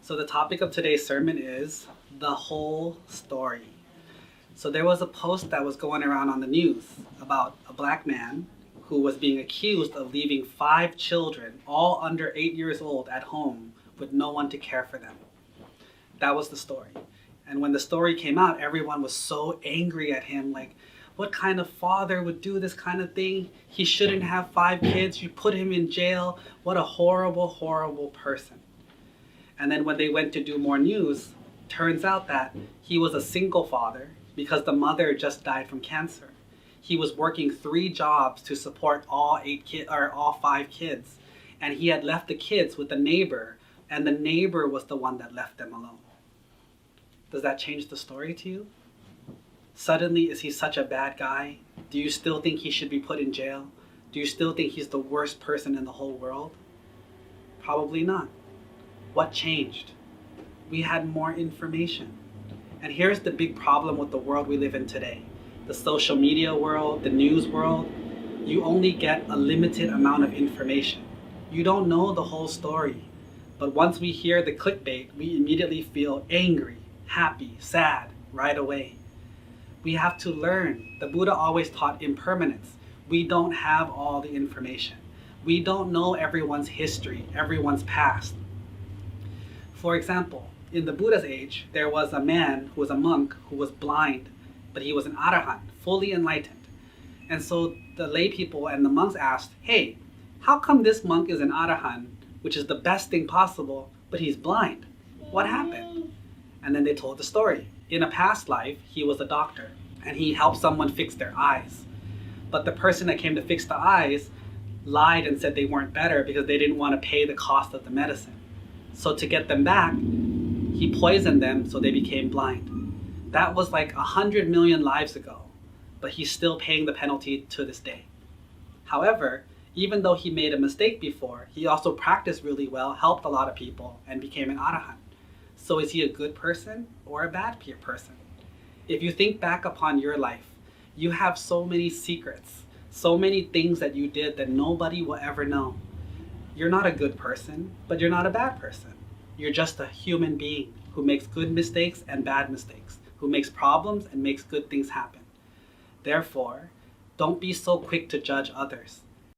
So the topic of today's sermon is the whole story. So there was a post that was going around on the news about a black man who was being accused of leaving 5 children, all under 8 years old, at home with no one to care for them. That was the story. And when the story came out, everyone was so angry at him, like, what kind of father would do this kind of thing? He shouldn't have 5 kids. You put him in jail. What a horrible, horrible person. And then when they went to do more news, turns out that he was a single father because the mother just died from cancer. He was working 3 jobs to support all 5 kids. And he had left the kids with the neighbor, and the neighbor was the one that left them alone. Does that change the story to you? Suddenly, is he such a bad guy? Do you still think he should be put in jail? Do you still think he's the worst person in the whole world? Probably not. What changed? We had more information. And here's the big problem with the world we live in today. The social media world, the news world, you only get a limited amount of information. You don't know the whole story. But once we hear the clickbait, we immediately feel angry, happy, sad right away. We have to learn. The Buddha always taught impermanence. We don't have all the information. We don't know everyone's history, everyone's past. For example, in the Buddha's age, there was a man who was a monk who was blind, but he was an arahant, fully enlightened. And so the lay people and the monks asked, hey, how come this monk is an arahant, which is the best thing possible, but he's blind? What happened? And then they told the story. In a past life, he was a doctor, and he helped someone fix their eyes. But the person that came to fix the eyes lied and said they weren't better because they didn't want to pay the cost of the medicine. So to get them back, he poisoned them so they became blind. That was like 100 million lives ago, but he's still paying the penalty to this day. However, even though he made a mistake before, he also practiced really well, helped a lot of people, and became an arahant. So is he a good person or a bad person? If you think back upon your life, you have so many secrets, so many things that you did that nobody will ever know. You're not a good person, but you're not a bad person. You're just a human being who makes good mistakes and bad mistakes, who makes problems and makes good things happen. Therefore, don't be so quick to judge others.